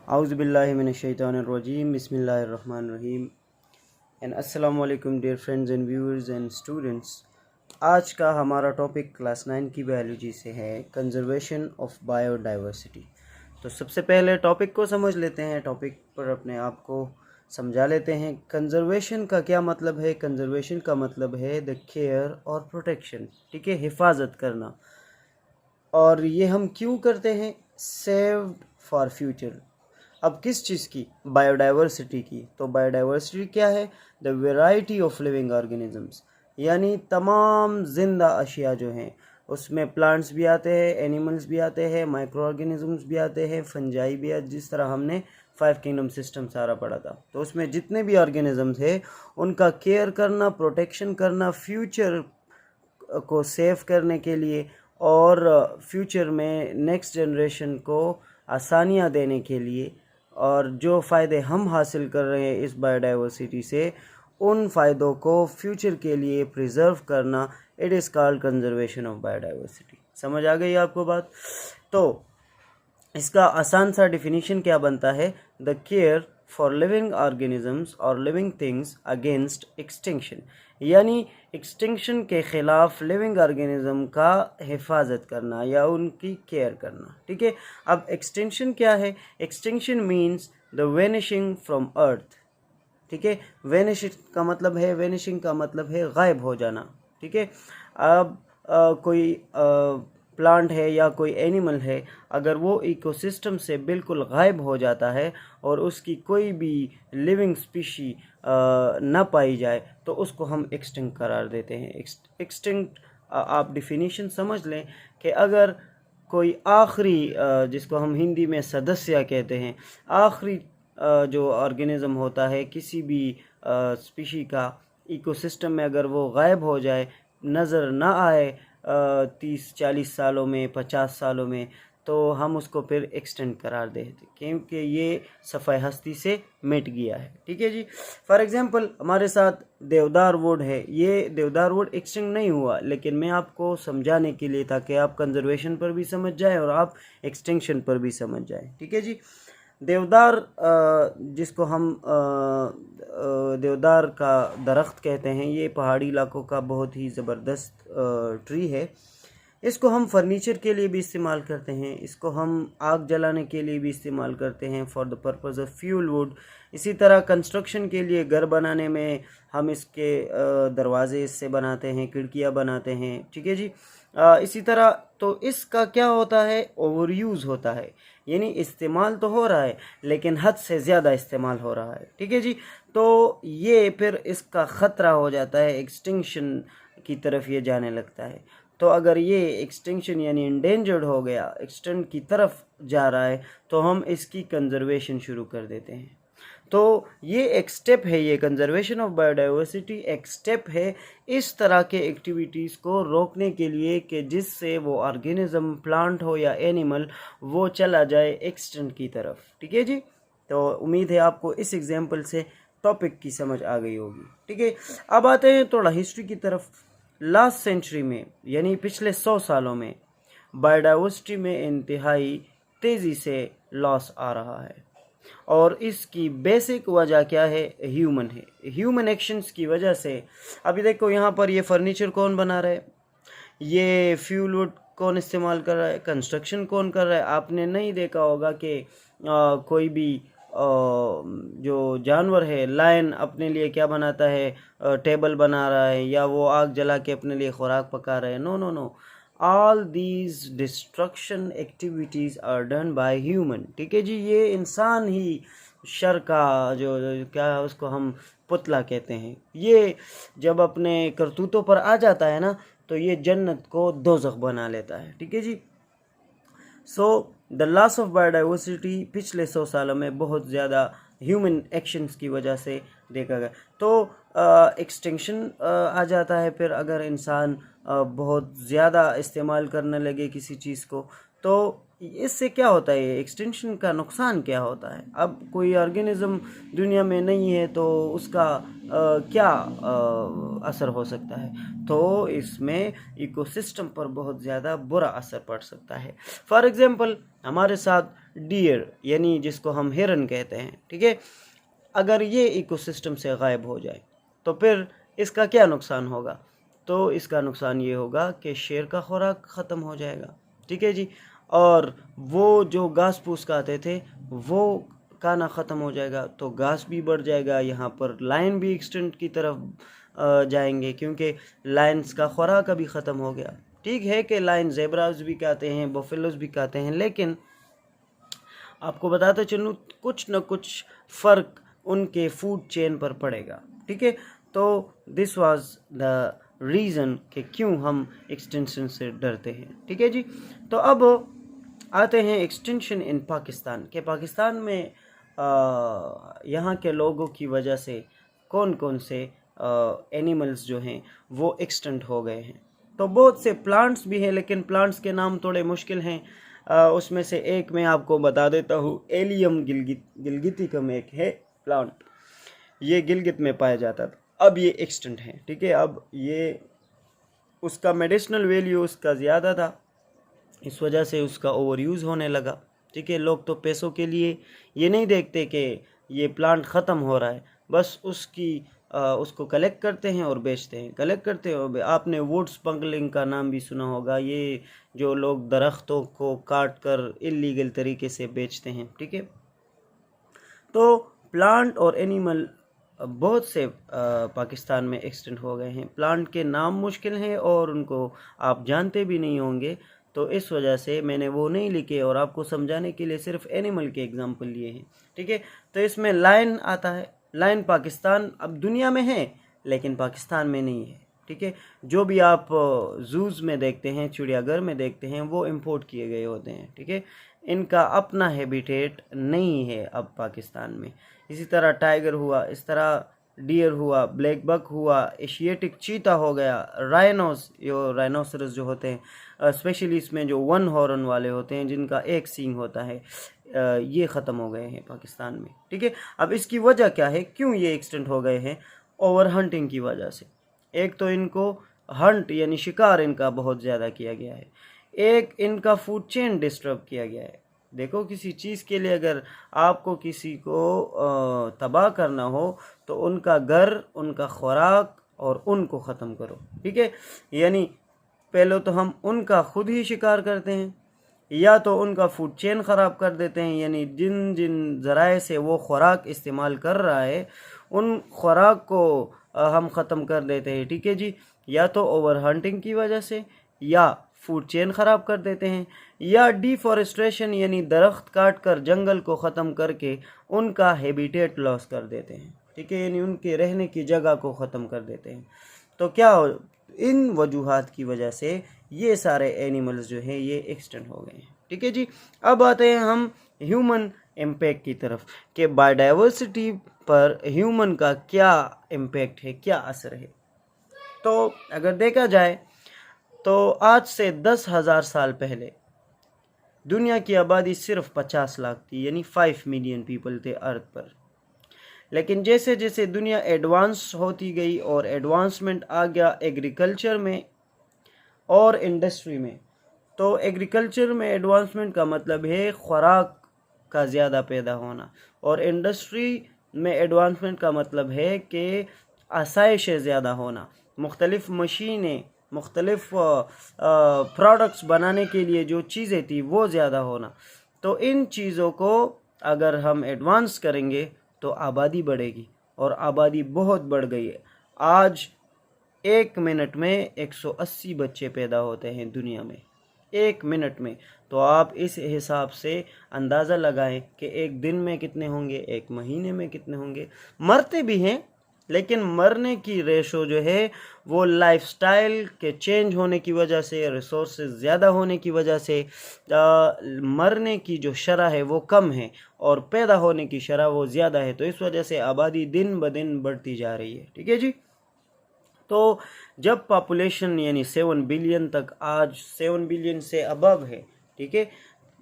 Auzubillahiminash-shaytanir-rajim. Bismillahir-rahmanir-rahim. And अस्सलाम वालेकुम dear friends and viewers and students. आज का हमारा टॉपिक क्लास 9 की बायोलॉजी से है, कंजर्वेशन ऑफ बायोडाइवर्सिटी। तो सबसे पहले टॉपिक को समझ लेते हैं, टॉपिक पर अपने आप को समझा लेते हैं। कंजर्वेशन का क्या मतलब है? कंजर्वेशन का मतलब है द केयर और प्रोटेक्शन, ठीक है, हिफाजत करना। और ये हम क्यों करते हैं? Saved for future. अब किस चीज़ की? बायोडाइवर्सिटी की। तो बायोडाइवर्सिटी क्या है? The variety of living organisms, यानी तमाम जिंदा अशिया जो हैं, उसमें प्लांट्स भी आते हैं, एनिमल्स भी आते हैं, माइक्रो ऑर्गेनिजम्स भी आते हैं, फंजाई भी आते, जिस तरह हमने 5 किंगडम सिस्टम सारा पढ़ा था। तो उसमें जितने भी ऑर्गेनिजम्स हैं उनका केयर करना, प्रोटेक्शन करना, फ्यूचर को सेव करने के लिए और फ्यूचर में नेक्स्ट जनरेशन को आसानियाँ देने के लिए, और जो फ़ायदे हम हासिल कर रहे हैं इस बायोडाइवर्सिटी से, उन फ़ायदों को फ्यूचर के लिए प्रिजर्व करना, it is called conservation of biodiversity. समझ आ गई आपको बात? तो इसका आसान सा डिफिनीशन क्या बनता है? The care for living organisms और लिविंग थिंग्स अगेंस्ट एक्सटिंक्शन, यानी एक्सटिंक्शन के ख़िलाफ़ लिविंग ऑर्गेनिज्म का हिफाजत करना या उनकी केयर करना, ठीक है। अब एक्सटिंक्शन क्या है? Extinction means the vanishing from earth, ठीक है। वेनिशिंग का मतलब है गायब हो जाना, ठीक है। अब कोई प्लांट है या कोई एनिमल है, अगर वो इकोसिस्टम से बिल्कुल गायब हो जाता है और उसकी कोई भी लिविंग स्पीशी ना पाई जाए तो उसको हम एक्सटिंक्ट करार देते हैं। एक्सटिंक्ट आप डिफिनीशन समझ लें कि अगर कोई आखिरी जिसको हम हिंदी में सदस्य कहते हैं, आखिरी जो ऑर्गेनिज्म होता है किसी भी स्पीशी का, इकोसिस्टम में अगर वो गायब हो जाए, नज़र ना आए 30-40 सालों में, 50 सालों में, तो हम उसको फिर एक्सटेंड करार देते क्योंकि ये सफ़ाई हस्ती से मिट गया है, ठीक है जी। फॉर एग्जांपल हमारे साथ देवदार वुड है। ये देवदार वुड एक्सटेंड नहीं हुआ, लेकिन मैं आपको समझाने के लिए, ताकि आप कंजर्वेशन पर भी समझ जाए और आप एक्सटेंशन पर भी समझ जाए, ठीक है जी। देवदार जिसको हम देवदार का दरख्त कहते हैं, ये पहाड़ी इलाकों का बहुत ही ज़बरदस्त ट्री है। इसको हम फर्नीचर के लिए भी इस्तेमाल करते हैं, इसको हम आग जलाने के लिए भी इस्तेमाल करते हैं for the purpose of fuel wood. इसी तरह कंस्ट्रक्शन के लिए, घर बनाने में हम इसके दरवाजे इससे बनाते हैं, खिड़कियाँ बनाते हैं, ठीक है जी। इसी तरह तो इसका क्या होता है? ओवर यूज़ होता है, यानी इस्तेमाल तो हो रहा है लेकिन हद से ज़्यादा इस्तेमाल हो रहा है, ठीक है जी। तो ये फिर इसका ख़तरा हो जाता है, एक्सटिंक्शन की तरफ ये जाने लगता है। तो अगर ये एक्सटिंक्शन यानी इंडेंजर्ड हो गया, एक्सटेंट की तरफ जा रहा है, तो हम इसकी कंजर्वेशन शुरू कर देते हैं। तो ये एक स्टेप है, ये कंजर्वेशन ऑफ बायोडाइवर्सिटी एक स्टेप है इस तरह के एक्टिविटीज़ को रोकने के लिए कि जिससे वो ऑर्गेनिज्म, प्लांट हो या एनिमल, वो चला जाए एक्सटेंट की तरफ, ठीक है जी। तो उम्मीद है आपको इस एग्जांपल से टॉपिक की समझ आ गई होगी, ठीक है। अब आते हैं थोड़ा हिस्ट्री की तरफ। लास्ट सेंचुरी में, यानी पिछले 100 सालों में, बायोडाइवर्सिटी में इंतहाई तेज़ी से लॉस आ रहा है, और इसकी बेसिक वजह क्या है? ह्यूमन है, ह्यूमन एक्शंस की वजह से। अभी देखो यहाँ पर ये फर्नीचर कौन बना रहा है? ये फ्यूल वुड कौन इस्तेमाल कर रहा है? कंस्ट्रक्शन कौन कर रहा है? आपने नहीं देखा होगा कि कोई भी जो जानवर है, लायन अपने लिए क्या बनाता है? टेबल बना रहा है, या वो आग जला के अपने लिए खुराक पका रहे हैं। No no no, all these destruction activities are done by human, ठीक है जी। ये इंसान ही शर का जो क्या उसको हम पुतला कहते हैं, ये जब अपने करतूतों पर आ जाता है ना, तो ये जन्नत को दोज़ख बना लेता है, ठीक है जी। So the loss of biodiversity पिछले 100 सालों में बहुत ज़्यादा ह्यूमन एक्शंस की वजह से देखा गया। तो एक्सटिंक्शन आ जाता है फिर अगर इंसान बहुत ज़्यादा इस्तेमाल करने लगे किसी चीज़ को, तो इससे क्या होता है, एक्सटेंशन का नुकसान क्या होता है? अब कोई ऑर्गेनिज्म दुनिया में नहीं है तो उसका क्या असर हो सकता है? तो इसमें इकोसिस्टम पर बहुत ज़्यादा बुरा असर पड़ सकता है। फॉर एग्जांपल हमारे साथ डियर यानी जिसको हम हिरन कहते हैं, ठीक है, अगर ये इकोसिस्टम से गायब हो जाए तो फिर इसका क्या नुकसान होगा? तो इसका नुकसान ये होगा कि शेर का खुराक ख़त्म हो जाएगा, ठीक है जी, और वो जो घास फूस खाते थे वो खाना ख़त्म हो जाएगा, तो घास भी बढ़ जाएगा। यहाँ पर लायन भी एक्सटेंट की तरफ जाएंगे क्योंकि लायंस का खुराक अभी ख़त्म हो गया। ठीक है कि लायन जेब्राज भी खाते हैं, बफेलोज भी खाते हैं, लेकिन आपको बताते चलूँ कुछ न कुछ फ़र्क उनके फूड चेन पर पड़ेगा, ठीक है। तो दिस वाज द रीज़न कि क्यों हम एक्सटेंशन से डरते हैं, ठीक है जी। तो अब आते हैं एक्सटेंशन इन पाकिस्तान के। पाकिस्तान में यहाँ के लोगों की वजह से कौन कौन से एनिमल्स जो हैं वो एक्सटेंट हो गए हैं। तो बहुत से प्लांट्स भी हैं, लेकिन प्लांट्स के नाम थोड़े मुश्किल हैं। उसमें से एक मैं आपको बता देता हूँ, एलियम गिलगिटिकम एक है प्लांट, ये गिलगित में पाया जाता था, अब ये एक्सटेंट है, ठीक है। अब ये उसका मेडिसिनल वैल्यू उसका ज़्यादा था, इस वजह से उसका ओवर यूज़ होने लगा, ठीक है। लोग तो पैसों के लिए ये नहीं देखते कि ये प्लांट ख़त्म हो रहा है, बस उसको कलेक्ट करते हैं और बेचते हैं, कलेक्ट करते हैं और आपने वुड स्मगलिंग का नाम भी सुना होगा, ये जो लोग दरख्तों को काट कर इलीगल तरीके से बेचते हैं, ठीक है। तो प्लांट और एनिमल बहुत से पाकिस्तान में एक्सटेंट हो गए हैं। प्लांट के नाम मुश्किल हैं और उनको आप जानते भी नहीं होंगे, तो इस वजह से मैंने वो नहीं लिखे और आपको समझाने के लिए सिर्फ एनिमल के एग्जांपल लिए हैं, ठीक है। तो इसमें लायन आता है। लायन पाकिस्तान अब दुनिया में है लेकिन पाकिस्तान में नहीं है, ठीक है। जो भी आप जूज़ में देखते हैं, चिड़ियाघर में देखते हैं, वो इंपोर्ट किए गए होते हैं, ठीक है। इनका अपना हैबिटेट नहीं है अब पाकिस्तान में। इसी तरह टाइगर हुआ, इस तरह डियर हुआ, ब्लैक बक हुआ, एशियाटिक चीता हो गया, राइनोसरस जो होते हैं, स्पेशली इसमें जो वन हॉर्न वाले होते हैं जिनका एक सींग होता है, ये ख़त्म हो गए हैं पाकिस्तान में, ठीक है। अब इसकी वजह क्या है, क्यों ये एक्सटेंट हो गए हैं? ओवर हंटिंग की वजह से। एक तो इनको हंट यानी शिकार इनका बहुत ज़्यादा किया गया है, एक इनका फूड चेन डिस्टर्ब किया गया है। देखो, किसी चीज़ के लिए अगर आपको किसी को तबाह करना हो तो उनका घर, उनका खुराक और उनको ख़त्म करो, ठीक है। यानी पहले तो हम उनका खुद ही शिकार करते हैं, या तो उनका फूड चेन ख़राब कर देते हैं, यानी जिन जिन ज़राए से वो खुराक इस्तेमाल कर रहा है उन खुराक को हम ख़त्म कर देते हैं, ठीक है जी। या तो ओवर हंटिंग की वजह से, या फूड चेन ख़राब कर देते हैं, या डिफॉरेस्ट्रेशन यानी दरख्त काट कर जंगल को ख़त्म करके उनका हैबिटेट लॉस कर देते हैं, ठीक है, यानी उनके रहने की जगह को ख़त्म कर देते हैं। तो क्या हो, इन वजूहात की वजह से ये सारे एनिमल्स जो हैं ये एक्सटेंट हो गए हैं, ठीक है जी। अब आते हैं हम ह्यूमन इम्पैक्ट की तरफ कि बायोडाइवर्सिटी पर ह्यूमन का क्या इम्पैक्ट है, क्या असर है। तो अगर देखा जाए तो आज से 10,000 साल पहले दुनिया की आबादी सिर्फ 50 लाख थी, यानी 5 मिलियन पीपल थे अर्थ पर। लेकिन जैसे जैसे दुनिया एडवांस होती गई और एडवांसमेंट आ गया एग्रीकल्चर में और इंडस्ट्री में, तो एग्रीकल्चर में एडवांसमेंट का मतलब है खुराक का ज़्यादा पैदा होना, और इंडस्ट्री में एडवांसमेंट का मतलब है कि आसाइशें ज़्यादा होना, मुख्तलिफ़ मशीनें, मुख्तलिफ़ प्रोडक्ट्स बनाने के लिए जो चीज़ें थी वो ज़्यादा होना। तो इन चीज़ों को अगर हम एडवांस करेंगे तो आबादी बढ़ेगी, और आबादी बहुत बढ़ गई है। आज 1 मिनट में 180 बच्चे पैदा होते हैं दुनिया में, 1 मिनट में। तो आप इस हिसाब से अंदाज़ा लगाएं कि एक दिन में कितने होंगे, एक महीने में कितने होंगे। मरते भी हैं, लेकिन मरने की रेशो जो है वो लाइफस्टाइल के चेंज होने की वजह से, रिसोर्सेज ज़्यादा होने की वजह से मरने की जो शरह है वो कम है और पैदा होने की शरह वो ज़्यादा है। तो इस वजह से आबादी दिन ब दिन बढ़ती जा रही है, ठीक है जी। तो जब पॉपुलेशन यानी 7 बिलियन तक, आज 7 बिलियन से अबव है, ठीक है,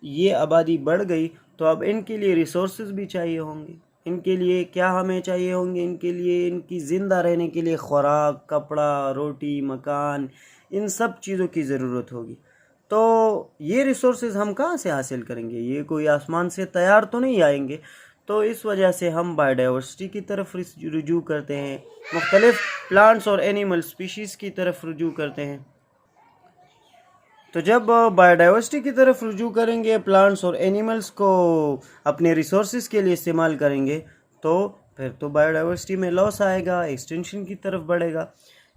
ये आबादी बढ़ गई तो अब इनके लिए रिसोर्सेज भी चाहिए होंगे। इनके लिए क्या हमें चाहिए होंगे? इनके लिए, इनकी ज़िंदा रहने के लिए खुराक, कपड़ा, रोटी, मकान, इन सब चीज़ों की ज़रूरत होगी। तो ये रिसोर्सेज हम कहाँ से हासिल करेंगे? ये कोई आसमान से तैयार तो नहीं आएंगे। तो इस वजह से हम बायोडाइवर्सिटी की तरफ रुजू करते हैं, मुख्तलिफ प्लांट्स और एनिमल स्पीशीज़ की तरफ रुजू करते हैं। तो जब बायोडाइवर्सिटी की तरफ रुजू करेंगे, प्लांट्स और एनिमल्स को अपने रिसोर्सेज के लिए इस्तेमाल करेंगे, तो फिर तो बायोडाइवर्सिटी में लॉस आएगा, एक्सटेंशन की तरफ बढ़ेगा।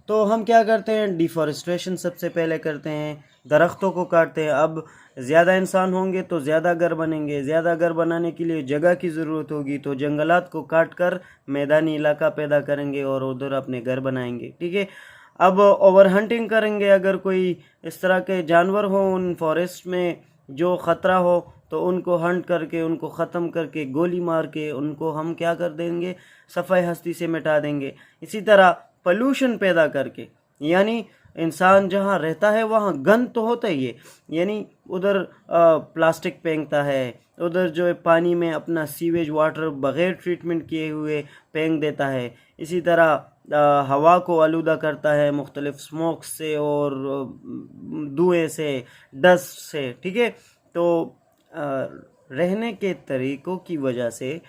तो हम क्या करते हैं? डिफॉरेस्ट्रेशन सबसे पहले करते हैं, दरख्तों को काटते हैं। अब ज़्यादा इंसान होंगे तो ज़्यादा घर बनेंगे, ज़्यादा घर बनाने के लिए जगह की ज़रूरत होगी, तो जंगलात को काट कर मैदानी इलाका पैदा करेंगे और उधर अपने घर बनाएंगे। ठीक है। अब ओवर हंटिंग करेंगे, अगर कोई इस तरह के जानवर हो उन फॉरेस्ट में जो ख़तरा हो, तो उनको हंट करके, उनको ख़त्म करके, गोली मार के उनको हम क्या कर देंगे? सफ़ाई हस्ती से मिटा देंगे। इसी तरह पोल्यूशन पैदा करके, यानी इंसान जहाँ रहता है वहाँ गंद तो होता ही है, यानी उधर प्लास्टिक फेंकता है, उधर जो है पानी में अपना सीवेज वाटर बग़ैर ट्रीटमेंट किए हुए फेंक देता है। इसी तरह हवा को आलूदा करता है मुख्तलिफ स्मोक से और धुएँ से, डस्ट से। ठीक है। तो रहने के तरीक़ों की वजह से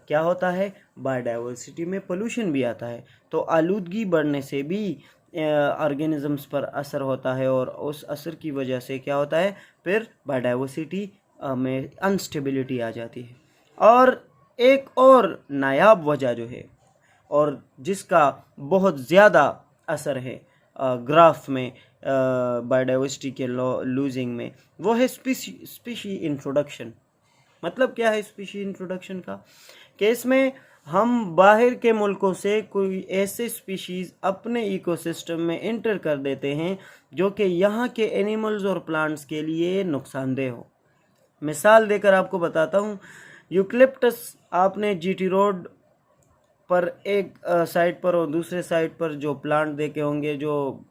क्या होता है? बायोडाइवर्सिटी में पोल्यूशन भी आता है। तो आलूदगी बढ़ने से भी ऑर्गेनिज़म्स पर असर होता है और उस असर की वजह से क्या होता है? फिर बायोडाइवर्सिटी में अनस्टेबिलिटी आ जाती है। और एक और नायाब वजह जो है और जिसका बहुत ज़्यादा असर है ग्राफ में, बायोडाइवर्सिटी के लूजिंग में, वो है स्पीशी इंट्रोडक्शन। मतलब क्या है स्पीशी इंट्रोडक्शन का? कि इसमें हम बाहर के मुल्कों से कोई ऐसे स्पीशीज़ अपने इकोसिस्टम में इंटर कर देते हैं जो कि यहाँ के एनिमल्स और प्लांट्स के लिए नुकसानदेह हो। मिसाल देकर आपको बताता हूँ, यूकलिप्टस आपने जीटी रोड पर एक साइड पर और दूसरे साइड पर जो प्लांट देखे होंगे, जो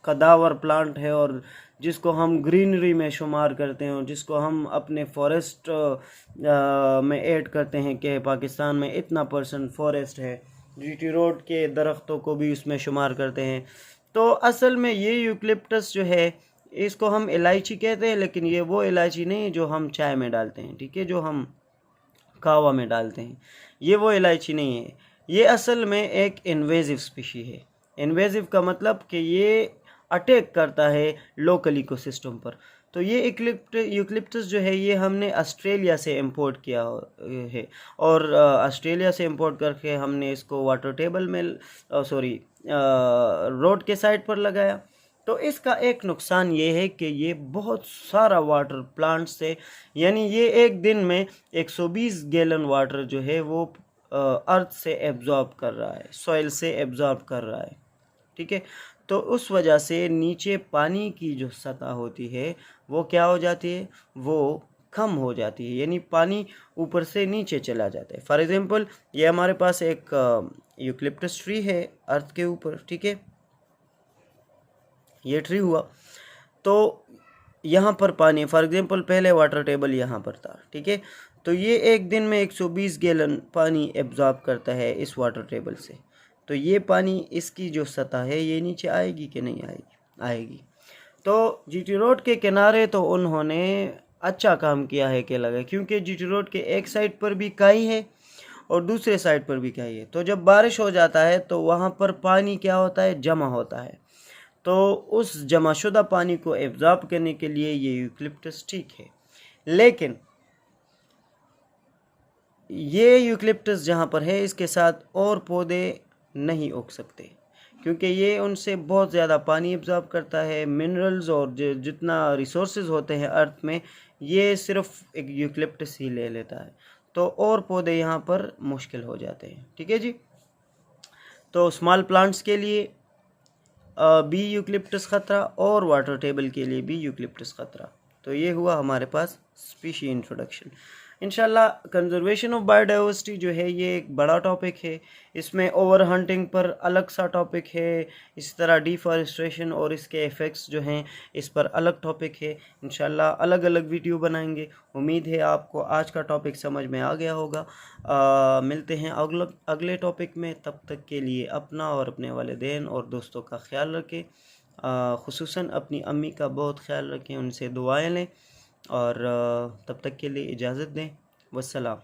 कदावर प्लांट है और जिसको हम ग्रीनरी में शुमार करते हैं और जिसको हम अपने फॉरेस्ट में ऐड करते हैं कि पाकिस्तान में इतना % फॉरेस्ट है, जीटी रोड के दरख्तों को भी उसमें शुमार करते हैं। तो असल में ये यूकलिप्टस जो है, इसको हम इलायची कहते हैं, लेकिन ये वो इलायची नहीं जो हम चाय में डालते हैं। ठीक है, जो हम कहवा में डालते हैं, ये वो इलायची नहीं है। ये असल में एक इन्वेजिव स्पीशी है। इन्वेजिव का मतलब कि ये अटैक करता है लोकल इकोसिस्टम पर। तो ये यूकलिप्टस जो है, ये हमने ऑस्ट्रेलिया से इंपोर्ट किया है और ऑस्ट्रेलिया से इंपोर्ट करके हमने इसको वाटर टेबल में रोड के साइड पर लगाया। तो इसका एक नुकसान ये है कि ये बहुत सारा वाटर प्लांट से, यानी ये एक दिन में 120 गैलन वाटर जो है वो अर्थ से एब्जॉर्ब कर रहा है, सॉइल से एब्जॉर्ब कर रहा है। ठीक है। तो उस वजह से नीचे पानी की जो सतह होती है वो क्या हो जाती है? वो कम हो जाती है, यानी पानी ऊपर से नीचे चला जाता है। फॉर एग्जांपल, ये हमारे पास एक यूकलिप्टस ट्री है अर्थ के ऊपर। ठीक है, ये ट्री हुआ, तो यहाँ पर पानी, फॉर एग्जांपल पहले वाटर टेबल यहाँ पर था। ठीक है, तो ये एक दिन में 120 गैलन पानी एब्जॉर्ब करता है इस वाटर टेबल से। तो ये पानी, इसकी जो सतह है ये नीचे आएगी कि नहीं आएगी? आएगी। तो जीटी रोड के किनारे तो उन्होंने अच्छा काम किया है कि लगा, क्योंकि जीटी रोड के एक साइड पर भी काई है और दूसरे साइड पर भी काई है। तो जब बारिश हो जाता है तो वहाँ पर पानी क्या होता है? जमा होता है। तो उस जमाशुदा पानी को एब्जॉर्ब करने के लिए ये यूकलिप्टस ठीक है। लेकिन ये यूकलिप्टस जहाँ पर है, इसके साथ और पौधे नहीं उग सकते, क्योंकि ये उनसे बहुत ज़्यादा पानी एब्जॉर्ब करता है, मिनरल्स और जितना रिसोर्सेज होते हैं अर्थ में, ये सिर्फ एक यूकलिप्टस ही ले लेता है। तो और पौधे यहाँ पर मुश्किल हो जाते हैं। ठीक है जी। तो स्मॉल प्लांट्स के लिए भी यूकलिप्टस ख़तरा और वाटर टेबल के लिए भी यूकलिप्टस ख़तरा। तो ये हुआ हमारे पास स्पीशी इंट्रोडक्शन। इंशाल्लाह कंजर्वेशन ऑफ बायोडाइवर्सिटी जो है ये एक बड़ा टॉपिक है। इसमें ओवर हंटिंग पर अलग सा टॉपिक है, इस तरह डिफॉरेस्टेशन और इसके इफ़ेक्ट्स जो हैं इस पर अलग टॉपिक है। इंशाल्लाह अलग अलग वीडियो बनाएंगे। उम्मीद है आपको आज का टॉपिक समझ में आ गया होगा। मिलते हैं अगले टॉपिक में। तब तक के लिए अपना और अपने वालिदैन और दोस्तों का ख्याल रखें। खुसूसन अपनी अम्मी का बहुत ख्याल रखें, उनसे दुआएं लें और तब तक के लिए इजाज़त दें। वस्सलाम।